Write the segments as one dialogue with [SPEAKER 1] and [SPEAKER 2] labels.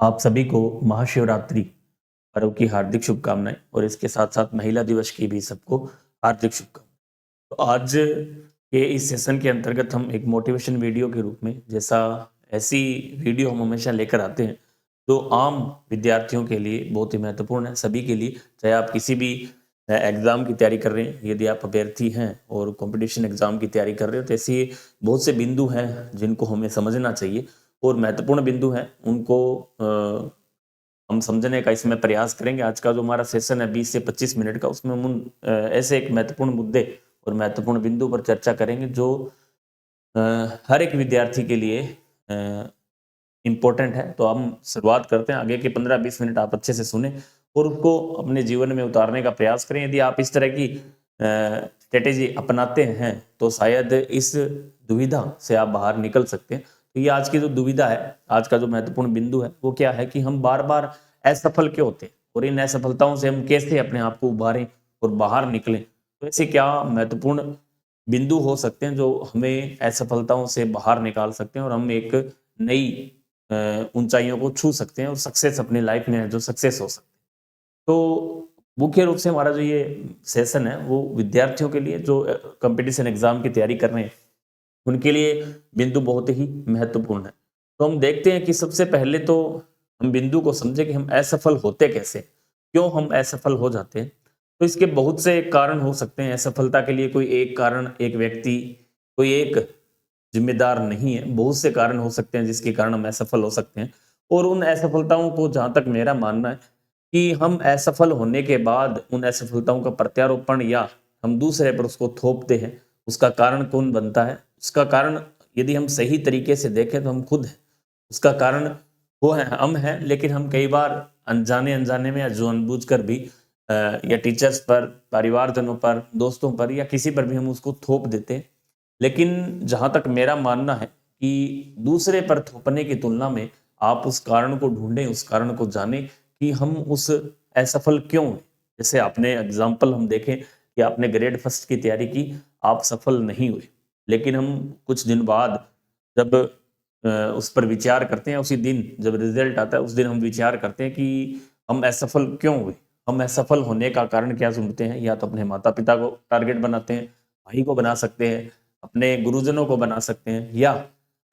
[SPEAKER 1] आप सभी को महाशिवरात्रि पर्व की हार्दिक शुभकामनाएं और इसके साथ साथ महिला दिवस की भी सबको हार्दिक शुभकामनाएं। तो आज के इस सेशन के अंतर्गत हम एक मोटिवेशन वीडियो के रूप में जैसा ऐसी वीडियो हम हमेशा लेकर आते हैं जो आम विद्यार्थियों के लिए बहुत ही महत्वपूर्ण है, सभी के लिए। चाहे आप किसी भी एग्जाम की तैयारी कर रहे हैं, यदि आप अभ्यर्थी हैं और कंपटीशन एग्जाम की तैयारी कर रहे हो, तो ऐसे बहुत से बिंदु हैं जिनको हमें समझना चाहिए और महत्वपूर्ण बिंदु हैं उनको हम समझने का इसमें प्रयास करेंगे। आज का जो हमारा सेशन है 20 से 25 मिनट का, उसमें हम ऐसे एक महत्वपूर्ण मुद्दे और महत्वपूर्ण बिंदु पर चर्चा करेंगे जो अ, हर एक विद्यार्थी के लिए इम्पोर्टेंट है। तो हम शुरुआत करते हैं। आगे के 15-20 मिनट आप अच्छे से सुने और उसको अपने जीवन में उतारने का प्रयास करें। यदि आप इस तरह की स्ट्रेटेजी अपनाते हैं तो शायद इस दुविधा से आप बाहर निकल सकते हैं। तो ये आज की जो दुविधा है, आज का जो महत्वपूर्ण बिंदु है वो क्या है कि हम बार बार असफल क्यों होते हैं और इन असफलताओं से हम कैसे अपने आप को उभारें और बाहर निकलें। तो ऐसे क्या महत्वपूर्ण बिंदु हो सकते हैं जो हमें असफलताओं से बाहर निकाल सकते हैं और हम एक नई ऊंचाइयों को छू सकते हैं और सक्सेस अपनी लाइफ में जो सक्सेस हो सकते हैं। तो मुख्य रूप से हमारा जो ये सेशन है वो विद्यार्थियों के लिए जो कंपटीशन एग्जाम की तैयारी कर रहे हैं उनके लिए बिंदु बहुत ही महत्वपूर्ण है। तो हम देखते हैं कि सबसे पहले तो हम बिंदु को समझे कि हम असफल होते कैसे, क्यों हम असफल हो जाते हैं। तो इसके बहुत से कारण हो सकते हैं असफलता के लिए। कोई एक कारण, एक व्यक्ति, कोई एक जिम्मेदार नहीं है। बहुत से कारण हो सकते हैं जिसके कारण हम असफल हो सकते हैं। और उन असफलताओं को, जहां तक मेरा मानना है कि हम असफल होने के बाद उन असफलताओं का प्रत्यारोपण या हम दूसरे पर उसको थोपते हैं, उसका कारण कौन बनता है? उसका कारण यदि हम सही तरीके से देखें तो हम खुद हैं। उसका कारण वो है, हम हैं, लेकिन हम कई बार अनजाने अनजाने में या जानबूझकर भी या टीचर्स पर, परिवारजनों पर, दोस्तों पर या किसी पर भी हम उसको थोप देते हैं। लेकिन जहां तक मेरा मानना है कि दूसरे पर थोपने की तुलना में आप उस कारण को ढूंढें, उस कारण को जानें कि हम उस असफल क्यों हुए। जैसे आपने एग्जाम्पल हम देखें कि आपने ग्रेड फर्स्ट की तैयारी की, आप सफल नहीं हुए, लेकिन हम कुछ दिन बाद जब उस पर विचार करते हैं, उसी दिन जब रिजल्ट आता है उस दिन हम विचार करते हैं कि हम असफल क्यों हुए। हम असफल होने का कारण क्या ढूंढते हैं? या तो अपने माता पिता को टारगेट बनाते हैं, भाई को बना सकते हैं, अपने गुरुजनों को बना सकते हैं, या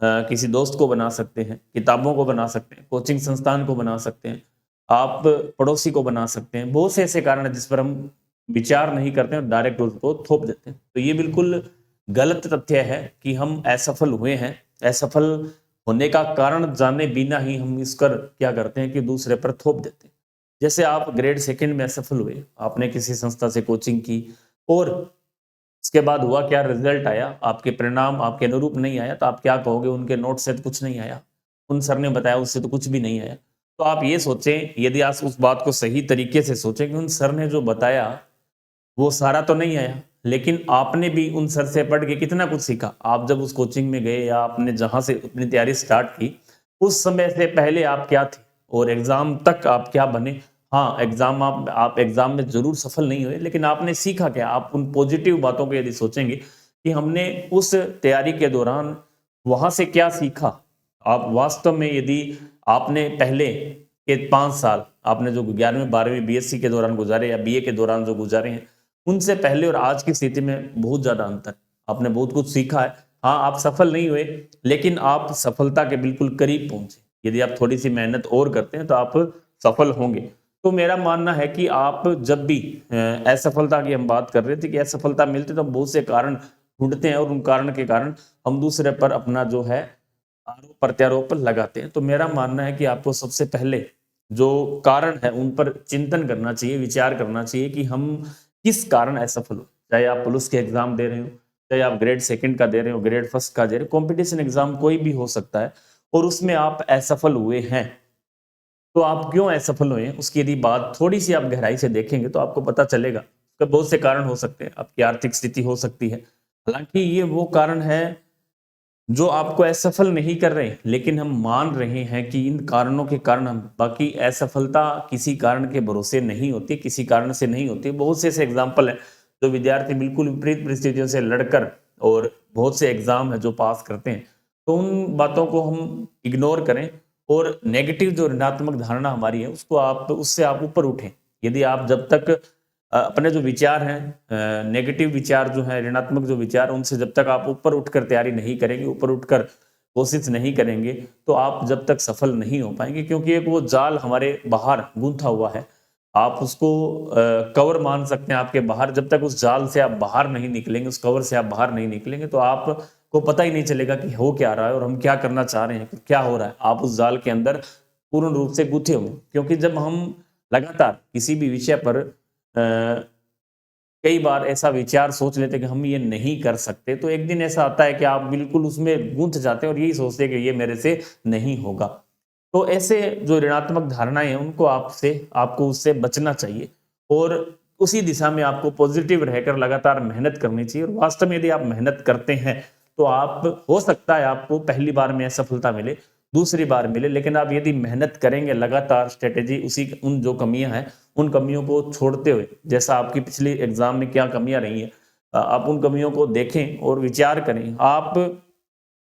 [SPEAKER 1] किसी दोस्त को बना सकते हैं, किताबों को बना सकते हैं, कोचिंग संस्थान को बना सकते हैं, आप पड़ोसी को बना सकते हैं। बहुत से ऐसे कारण हैं जिस पर हम विचार नहीं करते हैं और डायरेक्ट उसको थोप देते हैं। तो ये बिल्कुल गलत तथ्य है कि हम असफल हुए हैं। असफल होने का कारण जाने बिना ही हम इस पर क्या करते हैं कि दूसरे पर थोप देते हैं। जैसे आप ग्रेड सेकंड में असफल हुए, आपने किसी संस्था से कोचिंग की और उसके बाद हुआ क्या, रिजल्ट आया, आपके परिणाम आपके अनुरूप नहीं आया, तो आप क्या कहोगे? उनके नोट से तो कुछ नहीं आया, उन सर ने बताया उससे तो कुछ भी नहीं आया। तो आप ये सोचें, यदि आप उस बात को सही तरीके से सोचें कि उन सर ने जो बताया वो सारा तो नहीं आया, लेकिन आपने भी उन सर से पढ़ के कितना कुछ सीखा। आप जब उस कोचिंग में गए या आपने जहां से अपनी तैयारी स्टार्ट की, उस समय से पहले आप क्या थे और एग्जाम तक आप क्या बने। हाँ, एग्जाम आप एग्जाम में जरूर सफल नहीं हुए, लेकिन आपने सीखा क्या? आप उन पॉजिटिव बातों को यदि सोचेंगे कि हमने उस तैयारी के दौरान वहां से क्या सीखा। आप वास्तव में यदि आपने पहले के 5 साल आपने जो 11वीं 12वीं बीएससी के दौरान गुजारे या बीए के दौरान जो गुजारे हैं, उनसे पहले और आज की स्थिति में बहुत ज्यादा अंतर। आपने बहुत कुछ सीखा है। हाँ, आप सफल नहीं हुए, लेकिन आप सफलता के बिल्कुल करीब पहुंचे। यदि आप थोड़ी सी मेहनत और करते हैं तो आप सफल होंगे। तो मेरा मानना है कि आप जब भी असफलता की हम बात कर रहे थे कि असफलता मिलती तो हम बहुत से कारण ढूंढते हैं और उन कारण के कारण हम दूसरे पर अपना जो है आरोप प्रत्यारोप लगाते हैं। तो मेरा मानना है कि आपको सबसे पहले जो कारण है उन पर चिंतन करना चाहिए, विचार करना चाहिए कि हम किस कारण असफल हो। चाहे आप पुलिस के एग्जाम दे रहे हो, चाहे आप ग्रेड सेकंड का दे रहे हो, ग्रेड फर्स्ट का दे रहे हो, कंपटीशन एग्जाम कोई भी हो सकता है और उसमें आप असफल हुए हैं। तो आप क्यों असफल हुए हैं उसकी यदि बात थोड़ी सी आप गहराई से देखेंगे तो आपको पता चलेगा। उसके बहुत से कारण हो सकते हैं। आपकी आर्थिक स्थिति हो सकती है, हालांकि ये वो कारण है जो आपको असफल नहीं कर रहे, लेकिन हम मान रहे हैं कि इन कारणों के कारण हम, बाकी असफलता किसी कारण के भरोसे नहीं होती, किसी कारण से नहीं होती। बहुत से ऐसे एग्जाम्पल हैं जो विद्यार्थी बिल्कुल विपरीत परिस्थितियों से लड़कर और बहुत से एग्जाम है जो पास करते हैं। तो उन बातों को हम इग्नोर करें और नेगेटिव जो ऋणात्मक धारणा हमारी है उसको उससे आप ऊपर उठें। यदि आप जब तक अपने जो विचार हैं, नेगेटिव विचार जो है, ऋणात्मक जो विचार, उनसे जब तक आप ऊपर उठकर तैयारी नहीं करेंगे, ऊपर उठकर कोशिश नहीं करेंगे, तो आप जब तक सफल नहीं हो पाएंगे, क्योंकि एक वो जाल हमारे बाहर गूंथा हुआ है। आप उसको कवर मान सकते हैं आपके बाहर। जब तक उस जाल से आप बाहर नहीं निकलेंगे, उस कवर से आप बाहर नहीं निकलेंगे, तो आपको पता ही नहीं चलेगा कि हो क्या रहा है और हम क्या करना चाह रहे हैं, क्या हो रहा है। आप उस जाल के अंदर पूर्ण रूप से गुथे हुए, क्योंकि जब हम लगातार किसी भी विषय पर कई बार ऐसा विचार सोच लेते कि हम ये नहीं कर सकते, तो एक दिन ऐसा आता है कि आप बिल्कुल उसमें गूंथ जाते हैं और यही सोचते हैं कि ये मेरे से नहीं होगा। तो ऐसे जो ऋणात्मक धारणाएं हैं उनको आपको उससे बचना चाहिए और उसी दिशा में आपको पॉजिटिव रहकर लगातार मेहनत करनी चाहिए। और वास्तव में यदि आप मेहनत करते हैं तो आप, हो सकता है आपको पहली बार में असफलता मिले, दूसरी बार मिले, लेकिन आप यदि मेहनत करेंगे लगातार, स्ट्रेटेजी उसी उन जो कमियां हैं उन कमियों को छोड़ते हुए, जैसा आपकी पिछली एग्जाम में क्या कमियां रही हैं, आप उन कमियों को देखें और विचार करें। आप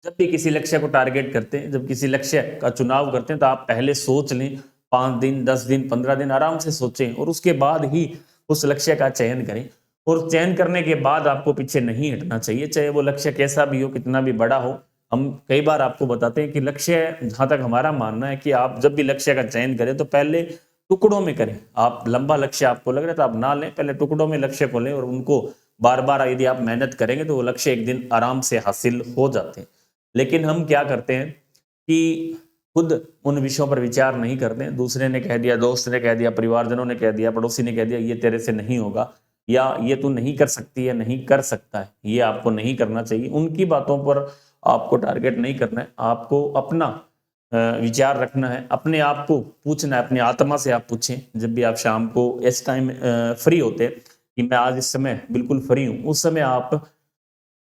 [SPEAKER 1] जब भी किसी लक्ष्य को टारगेट करते हैं, जब किसी लक्ष्य का चुनाव करते हैं, तो आप पहले सोच लें, 5 दिन, 10 दिन, 15 दिन आराम से सोचें और उसके बाद ही उस लक्ष्य का चयन करें। और चयन करने के बाद आपको पीछे नहीं हटना चाहिए, चाहे वो लक्ष्य कैसा भी हो, कितना भी बड़ा हो। हम कई बार आपको बताते हैं कि लक्ष्य, जहां तक हमारा मानना है कि आप जब भी लक्ष्य का चयन करें तो पहले टुकड़ों में करें। आप लंबा लक्ष्य आपको लग रहा है तो आप ना लें, पहले टुकड़ों में लक्ष्य को लें और उनको बार बार यदि आप मेहनत करेंगे तो वो लक्ष्य एक दिन आराम से हासिल हो जाते हैं। लेकिन हम क्या करते हैं कि खुद उन विषयों पर विचार नहीं करते हैं। दूसरे ने कह दिया, दोस्त ने कह दिया, परिवारजनों ने कह दिया, पड़ोसी ने कह दिया, ये तेरे से नहीं होगा, या ये तू नहीं कर सकती है, नहीं कर सकता है, ये आपको नहीं करना चाहिए। उनकी बातों पर आपको टारगेट नहीं करना है। आपको अपना विचार रखना है, अपने आप को पूछना है, अपनी आत्मा से आप पूछें। जब भी आप शाम को इस टाइम फ्री होते हैं कि मैं आज इस समय बिल्कुल फ्री हूँ, उस समय आप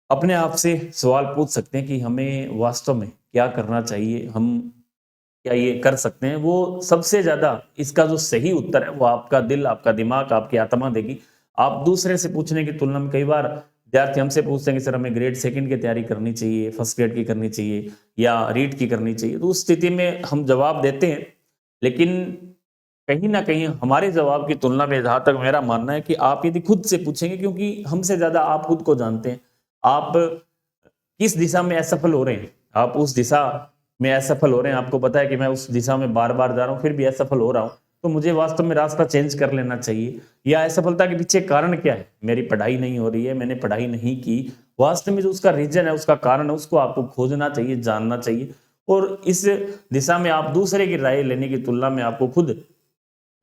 [SPEAKER 1] अपने आप से सवाल पूछ सकते हैं कि हमें वास्तव में क्या करना चाहिए, हम क्या ये कर सकते हैं। वो सबसे ज्यादा इसका जो सही उत्तर है वो आपका दिल, आपका दिमाग, आपकी आत्मा देगी। आप दूसरे से पूछने की तुलना में, कई बार विद्यार्थी हमसे पूछते हैं कि सर हमें ग्रेड सेकंड की तैयारी करनी चाहिए, फर्स्ट ग्रेड की करनी चाहिए या रीट की करनी चाहिए, तो उस स्थिति में हम जवाब देते हैं, लेकिन कहीं ना कहीं हमारे जवाब की तुलना में, जहां तक मेरा मानना है कि आप यदि खुद से पूछेंगे, क्योंकि हमसे ज्यादा आप खुद को जानते हैं, आप किस दिशा में असफल हो रहे हैं, आप उस दिशा में असफल हो रहे हैं, आपको पता है कि मैं उस दिशा में बार बार जा रहा हूं फिर भी असफल हो रहा हूं, तो मुझे वास्तव में रास्ता चेंज कर लेना चाहिए। या असफलता के पीछे कारण क्या है, मेरी पढ़ाई नहीं हो रही है, मैंने पढ़ाई नहीं की, वास्तव में जो उसका रीजन है, उसका कारण है, उसको आपको खोजना चाहिए, जानना चाहिए। और इस दिशा में आप दूसरे की राय लेने की तुलना में आपको खुद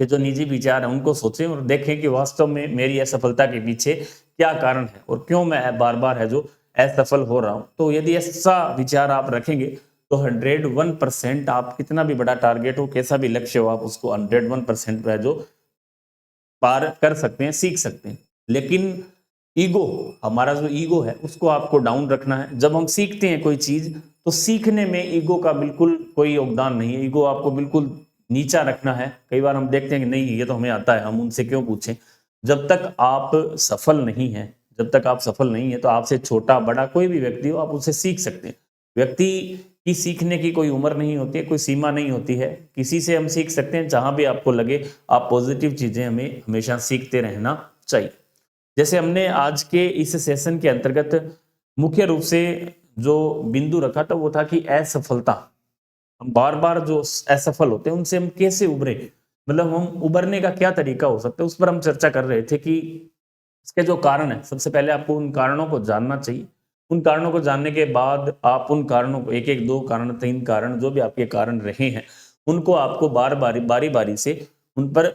[SPEAKER 1] के जो निजी विचार हैं उनको सोचें और देखें कि वास्तव में मेरी असफलता के पीछे क्या कारण है और क्यों मैं बार बार है जो असफल हो रहा हूं। तो यदि ऐसा विचार आप रखेंगे तो 101% आप कितना भी बड़ा टारगेट हो, कैसा भी लक्ष्य हो, आप उसको 101% है जो पार कर सकते हैं, सीख सकते हैं। लेकिन ईगो, हमारा जो ईगो है उसको आपको डाउन रखना है। जब हम सीखते हैं कोई चीज तो सीखने में ईगो का बिल्कुल कोई योगदान नहीं है, ईगो आपको बिल्कुल नीचा रखना है। कई बार हम देखते हैं कि नहीं ये तो हमें आता है, हम उनसे क्यों पूछें। जब तक आप सफल नहीं है, जब तक आप सफल नहीं है तो आपसे छोटा बड़ा कोई भी व्यक्ति हो आप उससे सीख सकते हैं। व्यक्ति की सीखने की कोई उम्र नहीं होती है, कोई सीमा नहीं होती है, किसी से हम सीख सकते हैं जहां भी आपको लगे। आप पॉजिटिव चीजें हमें हमेशा सीखते रहना चाहिए। जैसे हमने आज के इस सेशन के अंतर्गत मुख्य रूप से जो बिंदु रखा था वो था कि असफलता, हम बार बार जो असफल होते हैं उनसे हम कैसे उभरे, मतलब हम उभरने का क्या तरीका हो सकता है, उस पर हम चर्चा कर रहे थे कि इसके जो कारण है, सबसे पहले आपको उन कारणों को जानना चाहिए। उन कारणों को जानने के बाद आप उन कारणों को, एक एक, दो कारण, तीन कारण, जो भी आपके कारण रहे हैं, उनको आपको बारी बारी से उन पर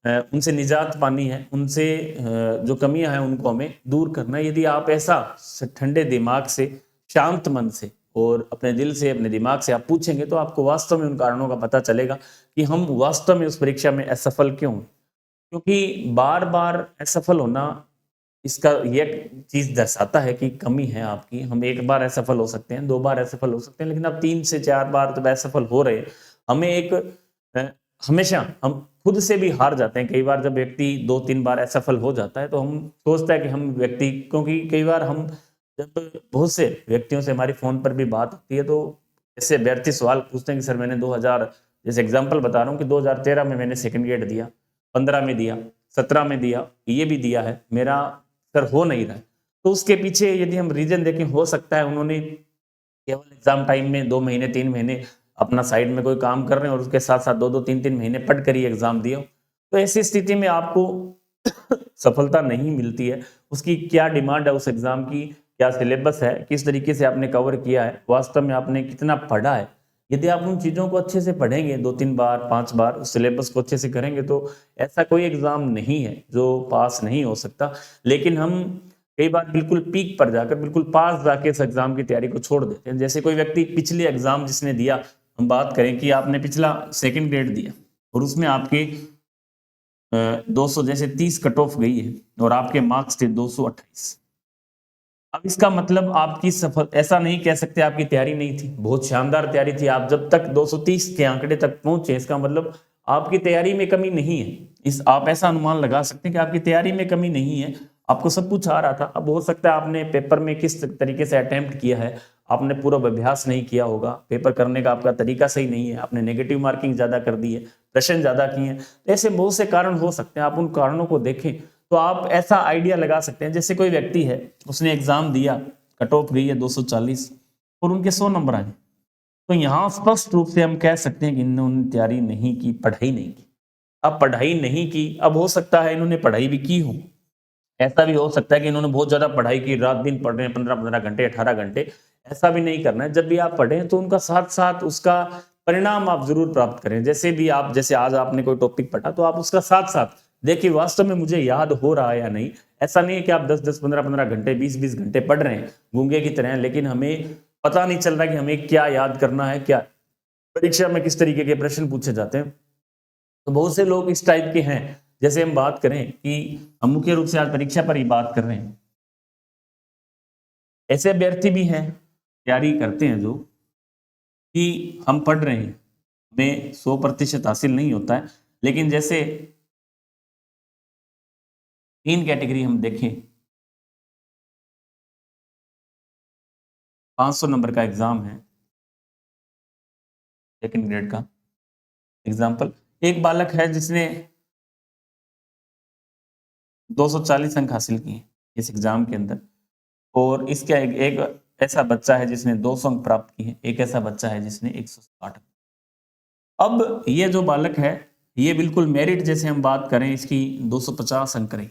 [SPEAKER 1] उनसे निजात पानी है, उनसे जो कमियां हैं उनको हमें दूर करना है। यदि आप ऐसा ठंडे दिमाग से, शांत मन से और अपने दिल से, अपने दिमाग से आप पूछेंगे तो आपको वास्तव में उन कारणों का पता चलेगा कि हम वास्तव में उस परीक्षा में असफल क्यों हैं। क्योंकि बार बार असफल होना, इसका यह चीज दर्शाता है कि कमी है आपकी। हम एक बार असफल हो सकते हैं, 2 बार असफल हो सकते हैं, लेकिन आप 3 से 4 बार जब असफल हो रहे हैं, हमें एक अ, हमेशा हम खुद से भी हार जाते हैं। कई बार जब व्यक्ति 2-3 बार असफल हो जाता है तो हम सोचता है कि हम व्यक्ति, क्योंकि कई बार हम जब बहुत से व्यक्तियों से हमारी फोन पर भी बात होती है तो जैसे अभ्यर्थी सवाल पूछते हैं कि सर मैंने 2000, जैसे एग्जाम्पल बता रहा हूँ कि 2013 में मैंने सेकंड ग्रेड दिया, 15 में दिया, 17 में दिया, ये भी दिया है, मेरा सर हो नहीं रहा है। तो उसके पीछे यदि हम रीजन देखें, हो सकता है उन्होंने केवल एग्जाम टाइम में 2 महीने 3 महीने अपना साइड में कोई काम कर रहे हैं और उसके साथ साथ 2-2 3-3 महीने पढ़ कर ही एग्जाम दिए। तो ऐसी स्थिति में आपको सफलता नहीं मिलती है। उसकी क्या डिमांड है उस एग्जाम की, क्या सिलेबस है, किस तरीके से आपने कवर किया है, वास्तव में आपने कितना पढ़ा है। यदि आप उन चीज़ों को अच्छे से पढ़ेंगे 2-3 बार 5 बार, उस सिलेबस को अच्छे से करेंगे, तो ऐसा कोई एग्जाम नहीं है जो पास नहीं हो सकता। लेकिन हम कई बार बिल्कुल पीक पर जाकर, बिल्कुल पास जाके इस एग्जाम की तैयारी को छोड़ देते हैं। जैसे कोई व्यक्ति पिछले एग्जाम जिसने दिया, हम बात करें कि आपने पिछला सेकंड ग्रेड दिया और उसमें आपके 200 जैसे 30 कट ऑफ गई है और आपके मार्क्स थे 228। अब इसका मतलब आपकी सफल, ऐसा नहीं कह सकते आपकी तैयारी नहीं थी, बहुत शानदार तैयारी थी। आप जब तक 230 के आंकड़े तक पहुंचे, इसका मतलब आपकी तैयारी में कमी नहीं है। इस आप ऐसा अनुमान लगा सकते हैं कि आपकी तैयारी में कमी नहीं है, आपको सब कुछ आ रहा था। अब हो सकता है आपने पेपर में किस तरीके से अटेम्प्ट किया है, आपने पूरा अभ्यास नहीं किया होगा, पेपर करने का आपका तरीका सही नहीं है, आपने नेगेटिव मार्किंग ज्यादा कर दी है, प्रश्न ज्यादा किए हैं। तो ऐसे बहुत से कारण हो सकते हैं, आप उन कारणों को देखें तो आप ऐसा आइडिया लगा सकते हैं। जैसे कोई व्यक्ति है, उसने एग्जाम दिया, कट ऑफ गई है 240 और उनके 100 नंबर आए, तो यहाँ स्पष्ट रूप से हम कह सकते हैं कि इन्होंने तैयारी नहीं की, पढ़ाई नहीं की। अब पढ़ाई नहीं की, अब हो सकता है इन्होंने पढ़ाई भी की हो, ऐसा भी हो सकता है कि इन्होंने बहुत ज्यादा पढ़ाई की, रात दिन पढ़ रहे हैं 15-15 घंटे 18 घंटे। ऐसा भी नहीं करना है। जब भी आप पढ़ें तो उनका साथ साथ उसका परिणाम आप जरूर प्राप्त करें। जैसे भी आप, जैसे आज आपने कोई टॉपिक पढ़ा तो आप उसका साथ साथ देखिए वास्तव में मुझे याद हो रहा है या नहीं। ऐसा नहीं है कि आप 10-10 15-15 घंटे 20-20 घंटे पढ़ रहे हैं गूंगे की तरह, लेकिन हमें पता नहीं चल रहा कि हमें क्या याद करना है, क्या परीक्षा में किस तरीके के प्रश्न पूछे जाते हैं। तो बहुत से लोग इस टाइप के हैं। जैसे हम बात करें कि हम मुख्य रूप से आज परीक्षा पर ही बात कर रहे हैं, ऐसे अभ्यर्थी भी हैं, तैयारी करते हैं जो कि हम पढ़ रहे हैं, हमें 100% हासिल नहीं होता है, लेकिन जैसे 3 कैटेगरी हम देखें, 500 नंबर का एग्जाम है, सेकंड ग्रेड का एग्जाम्पल। एक बालक है जिसने 240 अंक हासिल किए इस एग्जाम के अंदर, और इसका एक ऐसा बच्चा है जिसने 200 अंक प्राप्त किए, एक ऐसा बच्चा है जिसने 160। अब ये जो बालक है, ये बिल्कुल मेरिट जैसे हम बात करें, इसकी 250 अंक रही,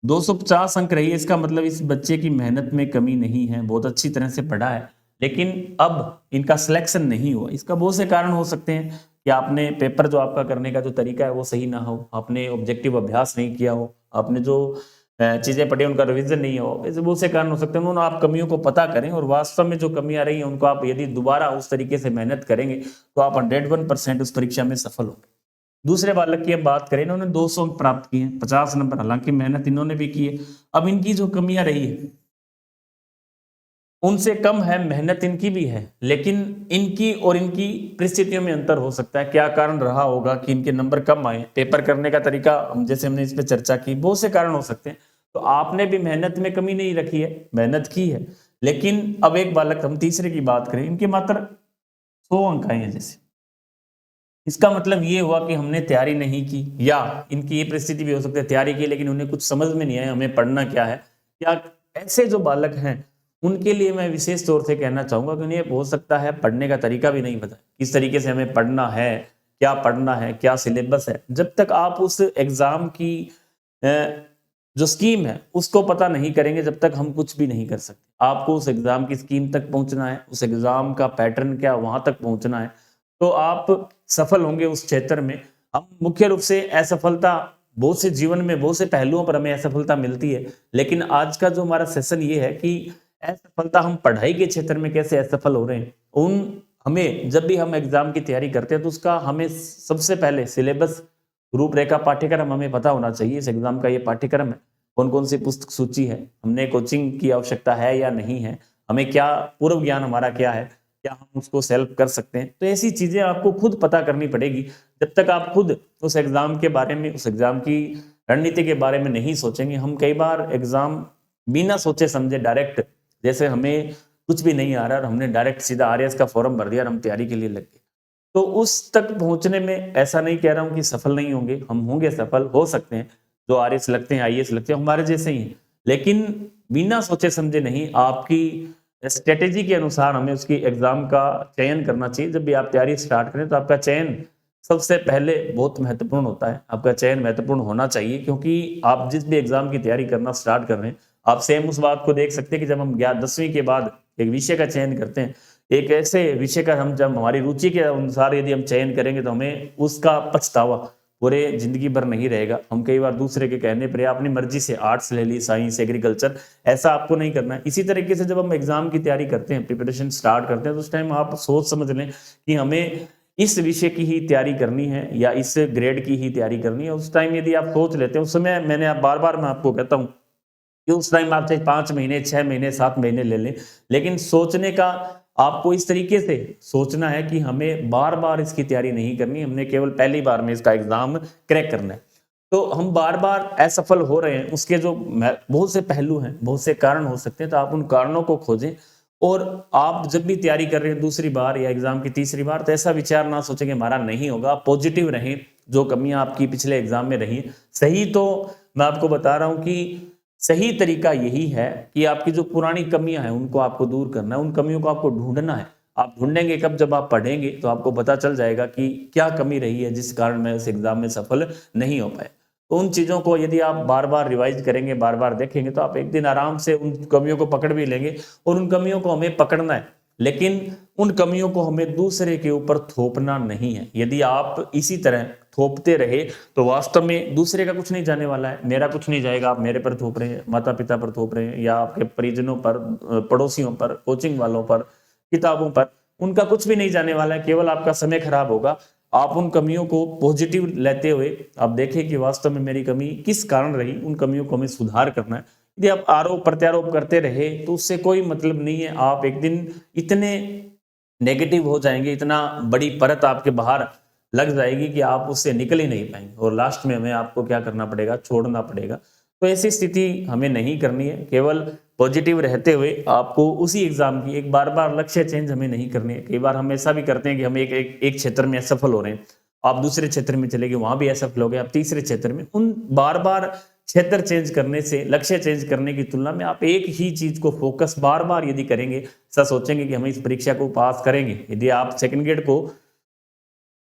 [SPEAKER 1] 250 अंक रही है। इसका मतलब इस बच्चे की मेहनत में कमी नहीं है, बहुत अच्छी तरह से पढ़ा है, लेकिन अब इनका सिलेक्शन नहीं हुआ। इसका बहुत से कारण हो सकते हैं कि आपने पेपर जो आपका करने का जो तरीका है वो सही ना हो, आपने ऑब्जेक्टिव अभ्यास नहीं किया हो, आपने जो चीजें पढ़ी उनका रिवीजन नहीं हो, ऐसे बहुत से कारण हो सकते हैं। उन्होंने आप कमियों को पता करें और वास्तव में जो कमियां रही हैं उनको आप यदि दोबारा उस तरीके से मेहनत करेंगे तो आप 101% उस परीक्षा में सफल होंगे। दूसरे बालक की अब बात करें, इन्होंने 200 अंक प्राप्त किए हैं, 50 नंबर, हालांकि मेहनत इन्होंने भी की है। अब इनकी जो कमियां रही है उनसे कम है, मेहनत इनकी भी है, लेकिन इनकी और इनकी परिस्थितियों में अंतर हो सकता है। क्या कारण रहा होगा कि इनके नंबर कम आए? पेपर करने का तरीका, जैसे हमने इस पर चर्चा की, बहुत से कारण हो सकते हैं। तो आपने भी मेहनत में कमी नहीं रखी है, मेहनत की है। लेकिन अब एक बालक, हम तीसरे की बात करें, इनके मात्र 100 अंक आए हैं जैसे, इसका मतलब ये हुआ कि हमने तैयारी नहीं की, या इनकी ये परिस्थिति भी हो सकती है तैयारी की लेकिन उन्हें कुछ समझ में नहीं आया हमें पढ़ना क्या है। या ऐसे जो बालक हैं उनके लिए मैं विशेष तौर से कहना चाहूंगा कि उन्हें हो सकता है पढ़ने का तरीका भी नहीं पता, किस तरीके से हमें पढ़ना है, क्या पढ़ना है, क्या सिलेबस है। जब तक आप उस एग्जाम की जो स्कीम है उसको पता नहीं करेंगे, जब तक हम कुछ भी नहीं कर सकते। आपको उस एग्जाम की स्कीम तक पहुंचना है, उस एग्जाम का पैटर्न क्या वहां तक पहुंचना है, तो आप सफल होंगे उस क्षेत्र में। हम मुख्य रूप से असफलता, बहुत से जीवन में बहुत से पहलुओं पर हमें असफलता मिलती है, लेकिन आज का जो हमारा सेशन ये है कि असफलता, हम पढ़ाई के क्षेत्र में कैसे असफल हो रहे हैं, उन हमें जब भी हम एग्जाम की तैयारी करते हैं तो उसका हमें सबसे पहले सिलेबस, रूपरेखा, पाठ्यक्रम हमें पता होना चाहिए। इस एग्जाम का ये पाठ्यक्रम है, कौन कौन सी पुस्तक सूची है, हमने कोचिंग की आवश्यकता है या नहीं है, हमें क्या पूर्व ज्ञान हमारा क्या है, क्या हम उसको सेल्फ कर सकते हैं। तो ऐसी चीजें आपको खुद पता करनी पड़ेगी। जब तक आप खुद उस एग्जाम के बारे में, उस एग्जाम की रणनीति के बारे में नहीं सोचेंगे, हम कई बार एग्जाम बिना सोचे समझे डायरेक्ट, जैसे हमें कुछ भी नहीं आ रहा और हमने डायरेक्ट सीधा आरएएस का फॉर्म भर दिया और हम तैयारी के लिए लग गए। तो उस तक पहुंचने में ऐसा नहीं कह रहा हूं कि सफल नहीं होंगे, हम होंगे सफल, हो सकते हैं। जो आरएएस लगते हैं, आईएएस लगते हैं, हमारे जैसे ही हैं। लेकिन बिना सोचे समझे नहीं, आपकी स्ट्रेटेजी के अनुसार हमें उसकी एग्जाम का चयन करना चाहिए। जब भी आप तैयारी स्टार्ट करें तो आपका चयन सबसे पहले बहुत महत्वपूर्ण होता है। आपका चयन महत्वपूर्ण होना चाहिए, क्योंकि आप जिस भी एग्जाम की तैयारी करना स्टार्ट कर रहे हैं, आप सेम उस बात को देख सकते हैं कि जब हम 10वीं के बाद एक विषय का चयन करते हैं, एक ऐसे विषय का हम जब हमारी रुचि के अनुसार यदि हम चयन करेंगे तो हमें उसका पछतावा पूरे जिंदगी भर नहीं रहेगा। हम कई बार दूसरे के कहने पर या अपनी मर्जी से आर्ट्स ले ली, साइंस, एग्रीकल्चर, ऐसा आपको नहीं करना है। इसी तरीके से जब हम एग्जाम की तैयारी करते हैं, प्रिपरेशन स्टार्ट करते हैं, तो उस टाइम आप सोच समझ लें कि हमें इस विषय की ही तैयारी करनी है या इस ग्रेड की ही तैयारी करनी है। उस टाइम यदि आप सोच लेते हैं, उस समय मैंने बार बार मैं आपको कहता हूँ कि उस टाइम आप चाहे 5 महीने, 6 महीने, 7 महीने ले लें, लेकिन सोचने का आपको इस तरीके से सोचना है कि हमें बार बार इसकी तैयारी नहीं करनी, हमने केवल पहली बार में इसका एग्जाम क्रैक करना है। तो हम बार बार असफल हो रहे हैं, उसके जो बहुत से पहलू हैं, बहुत से कारण हो सकते हैं, तो आप उन कारणों को खोजें। और आप जब भी तैयारी कर रहे हैं दूसरी बार या एग्जाम की तीसरी बार, तो ऐसा विचार ना सोचें कि हमारा नहीं होगा। पॉजिटिव रहें, जो कमियां आपकी पिछले एग्जाम में रही सही, तो मैं आपको बता रहा हूं कि सही तरीका यही है कि आपकी जो पुरानी कमियां हैं उनको आपको दूर करना है, उन कमियों को आपको ढूंढना है। आप ढूंढेंगे कब? जब आप पढ़ेंगे तो आपको पता चल जाएगा कि क्या कमी रही है जिस कारण मैं इस एग्जाम में सफल नहीं हो पाए। तो उन चीजों को यदि आप बार बार रिवाइज करेंगे, बार बार देखेंगे, तो आप एक दिन आराम से उन कमियों को पकड़ भी लेंगे। और उन कमियों को हमें पकड़ना है, लेकिन उन कमियों को हमें दूसरे के ऊपर थोपना नहीं है। यदि आप इसी तरह थोपते रहे तो वास्तव में दूसरे का कुछ नहीं जाने वाला है, मेरा कुछ नहीं जाएगा। आप मेरे पर थोप रहे हैं, माता पिता पर थोप रहे हैं, या आपके परिजनों पर, पड़ोसियों पर, कोचिंग वालों पर, किताबों पर, उनका कुछ भी नहीं जाने वाला है, केवल आपका समय खराब होगा। आप उन कमियों को पॉजिटिव लेते हुए आप देखें कि वास्तव में मेरी कमी किस कारण रही, उन कमियों को हमें सुधार करना है। यदि आप आरोप प्रत्यारोप करते रहे तो उससे कोई मतलब नहीं है। आप एक दिन इतने नेगेटिव हो जाएंगे, इतना बड़ी परत आपके बाहर लग जाएगी कि आप उससे निकल ही नहीं पाएंगे, और लास्ट में हमें आपको क्या करना पड़ेगा? छोड़ना पड़ेगा। तो ऐसी स्थिति हमें नहीं करनी है। केवल पॉजिटिव रहते हुए आपको उसी एग्जाम की एक बार बार लक्ष्य चेंज हमें नहीं करनी है। कई बार हम ऐसा भी करते हैं कि हम एक क्षेत्र में असफल हो रहे हैं, आप दूसरे क्षेत्र में चले गए, वहां भी असफल हो गए, आप तीसरे क्षेत्र में। उन बार बार क्षेत्र चेंज करने से, लक्ष्य चेंज करने की तुलना में आप एक ही चीज को फोकस बार बार यदि करेंगे, ऐसा सोचेंगे कि हम इस परीक्षा को पास करेंगे। यदि आप सेकंड ग्रेड को,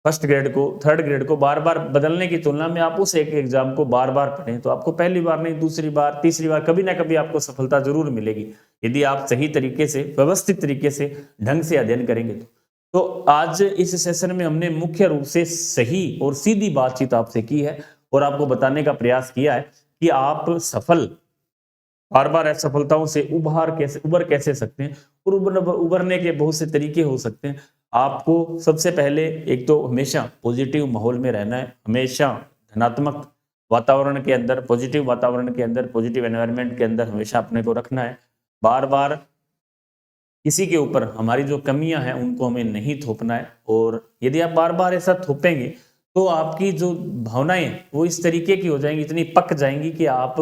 [SPEAKER 1] फर्स्ट ग्रेड को, थर्ड ग्रेड को बार बार बदलने की तुलना में आप उस एक एग्जाम को बार बार पढ़ें, तो आपको पहली बार नहीं, दूसरी बार, तीसरी बार, कभी ना कभी आपको सफलता जरूर मिलेगी, यदि आप सही तरीके से, व्यवस्थित तरीके से, ढंग से अध्ययन करेंगे। तो आज इस सेशन में हमने मुख्य रूप से सही और सीधी बातचीत आपसे की है, और आपको बताने का प्रयास किया है कि आप सफल, बार बार असफलताओं से उबर कैसे सकते हैं, और उबरने के बहुत से तरीके हो सकते हैं। आपको सबसे पहले एक तो हमेशा पॉजिटिव माहौल में रहना है, हमेशा धनात्मक वातावरण के अंदर, पॉजिटिव वातावरण के अंदर, पॉजिटिव एनवायरनमेंट के अंदर हमेशा अपने को रखना है। बार बार किसी के ऊपर हमारी जो कमियां हैं उनको हमें नहीं थोपना है, और यदि आप बार बार ऐसा थोपेंगे तो आपकी जो भावनाएं वो इस तरीके की हो जाएंगी, इतनी पक जाएंगी कि आप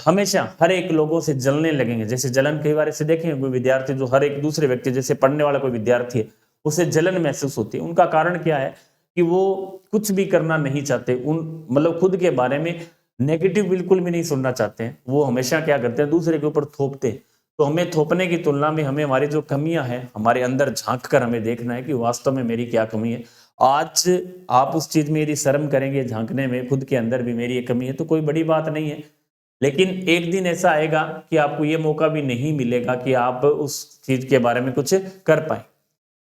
[SPEAKER 1] हमेशा हर एक लोगों से जलने लगेंगे। जैसे जलन, कई बार ऐसे देखें कोई विद्यार्थी जो हर एक दूसरे व्यक्ति, जैसे पढ़ने वाला कोई विद्यार्थी है, उसे जलन महसूस होती है। उनका कारण क्या है कि वो कुछ भी करना नहीं चाहते, उन मतलब खुद के बारे में नेगेटिव बिल्कुल भी नहीं सुनना चाहते हैं। वो हमेशा क्या करते हैं? दूसरे के ऊपर थोपते हैं। तो हमें थोपने की तुलना में हमें हमारी जो कमियां हैं, हमारे अंदर झांक कर हमें देखना है कि वास्तव में मेरी क्या कमी है। आज आप उस चीज में यदि शर्म करेंगे, झांकने में, खुद के अंदर भी मेरी ये कमी है, तो कोई बड़ी बात नहीं है। लेकिन एक दिन ऐसा आएगा कि आपको ये मौका भी नहीं मिलेगा कि आप उस चीज के बारे में कुछ कर पाए।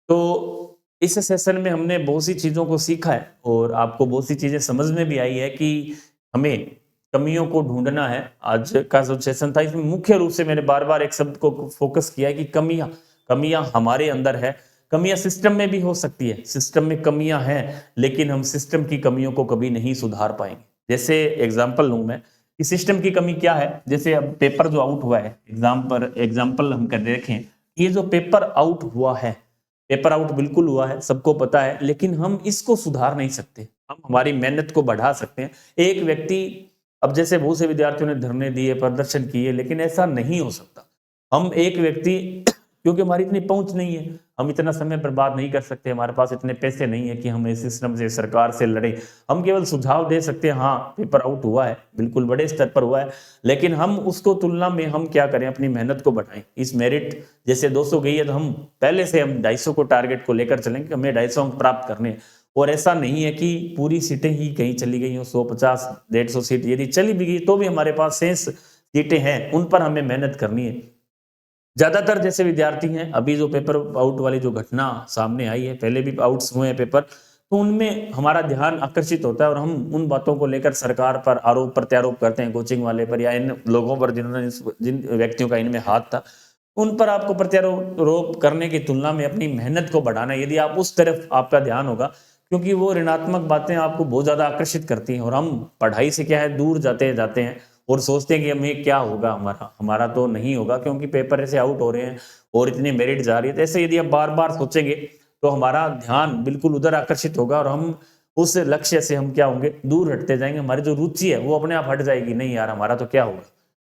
[SPEAKER 1] तो इस सेशन में हमने बहुत सी चीजों को सीखा है, और आपको बहुत सी चीजें समझ में भी आई है कि हमें कमियों को ढूंढना है। आज का जो सेशन था इसमें मुख्य रूप से मैंने बार बार एक शब्द को फोकस किया है कि कमियां कमियां हमारे अंदर है। कमियां सिस्टम में भी हो सकती है, सिस्टम में कमियां हैं, लेकिन हम सिस्टम की कमियों को कभी नहीं सुधार पाएंगे। जैसे एग्जाम्पल लूं मैं कि सिस्टम की कमी क्या है। जैसे अब पेपर जो आउट हुआ है, एग्जाम्पल हम कर देखें, ये जो पेपर आउट हुआ है, पेपर आउट बिल्कुल हुआ है, सबको पता है, लेकिन हम इसको सुधार नहीं सकते। हम हमारी मेहनत को बढ़ा सकते हैं। एक व्यक्ति, अब जैसे बहुत से विद्यार्थियों ने धरने दिए, प्रदर्शन किए, लेकिन ऐसा नहीं हो सकता। हम एक व्यक्ति क्योंकि हमारी इतनी पहुंच नहीं है, हम इतना समय बर्बाद नहीं कर सकते, हमारे पास इतने पैसे नहीं है कि हम इस सिस्टम से, सरकार से लड़े। हम केवल सुझाव दे सकते हैं, हाँ पेपर आउट हुआ है, बिल्कुल बड़े स्तर पर हुआ है, लेकिन हम उसको तुलना में हम क्या करें, अपनी मेहनत को बढ़ाएं। इस मेरिट जैसे 200 गई है तो हम पहले से हम 250 को टारगेट को लेकर चलेंगे कि हमें 250 अंक प्राप्त करने हैं। और ऐसा नहीं है कि पूरी सीटें ही कहीं चली गई हो, 150 150 सीट यदि चली भी गई तो भी हमारे पास शेष सीटें हैं, उन पर हमें मेहनत करनी है। ज्यादातर जैसे विद्यार्थी हैं, अभी जो पेपर आउट वाली जो घटना सामने आई है, पहले भी आउट्स हुए हैं पेपर, तो उनमें हमारा ध्यान आकर्षित होता है और हम उन बातों को लेकर सरकार पर आरोप प्रत्यारोप करते हैं, कोचिंग वाले पर या इन लोगों पर जिन्होंने जिन व्यक्तियों का इनमें हाथ था, उन पर आपको प्रत्यारोप करने की तुलना में अपनी मेहनत को बढ़ाना है। यदि आप उस तरफ आपका ध्यान होगा, क्योंकि वो ऋणात्मक बातें आपको बहुत ज्यादा आकर्षित करती हैं और हम पढ़ाई से क्या है दूर जाते जाते हैं और सोचते हैं कि हमें क्या होगा, हमारा हमारा तो नहीं होगा क्योंकि पेपर ऐसे आउट हो रहे हैं और इतनी मेरिट जा रही है। तो ऐसे यदि आप बार बार सोचेंगे तो हमारा ध्यान बिल्कुल उधर आकर्षित होगा और हम उस लक्ष्य से हम क्या होंगे, दूर हटते जाएंगे। हमारी जो रुचि है वो अपने आप हट जाएगी, नहीं यार हमारा तो क्या होगा,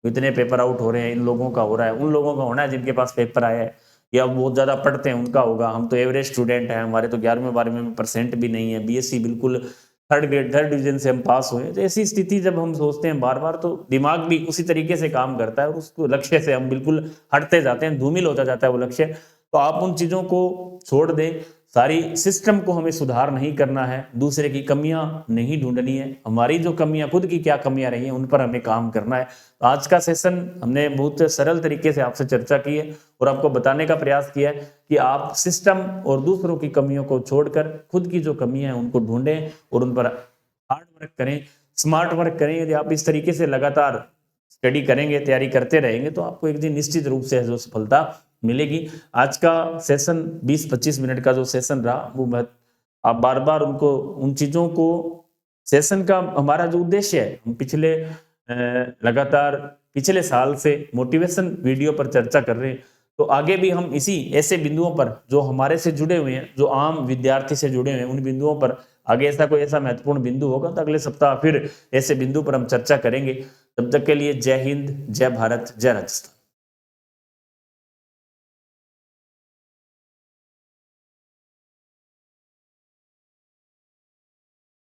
[SPEAKER 1] इतने पेपर आउट हो रहे हैं, इन लोगों का हो रहा है, उन लोगों का होना है जिनके पास पेपर आया है या बहुत ज्यादा पढ़ते हैं उनका होगा, हम तो एवरेज स्टूडेंट हैं, हमारे तो 11वीं 12वीं में परसेंट भी नहीं है, बीएससी बिल्कुल थर्ड डिवीजन से हम पास हुए। तो ऐसी स्थिति जब हम सोचते हैं बार बार, तो दिमाग भी उसी तरीके से काम करता है और उस लक्ष्य से हम बिल्कुल हटते जाते हैं, धूमिल होता जाता है वो लक्ष्य। तो आप उन चीजों को छोड़ दें, सारी सिस्टम को हमें सुधार नहीं करना है, दूसरे की कमियां नहीं ढूंढनी है, हमारी जो कमियां, खुद की क्या कमियां रही हैं उन पर हमें काम करना है। तो आज का सेशन हमने बहुत सरल तरीके से आपसे चर्चा की है और आपको बताने का प्रयास किया है कि आप सिस्टम और दूसरों की कमियों को छोड़कर खुद की जो कमियां हैं उनको ढूंढें और उन पर हार्ड वर्क करें, स्मार्ट वर्क करें। यदि आप इस तरीके से लगातार स्टडी करेंगे, तैयारी करते रहेंगे, तो आपको एक दिन निश्चित रूप से जो सफलता मिलेगी। आज का सेशन 20-25 मिनट का जो सेशन रहा वो आप बार बार उनको, उन चीजों को, सेशन का हमारा जो उद्देश्य है, हम लगातार पिछले साल से मोटिवेशन वीडियो पर चर्चा कर रहे हैं, तो आगे भी हम इसी ऐसे बिंदुओं पर जो हमारे से जुड़े हुए हैं, जो आम विद्यार्थी से जुड़े हुए हैं, उन बिंदुओं पर आगे ऐसा कोई ऐसा महत्वपूर्ण बिंदु होगा तो अगले सप्ताह फिर ऐसे बिंदु पर हम चर्चा करेंगे। तब तक के लिए जय हिंद, जय भारत, जय राजस्थान।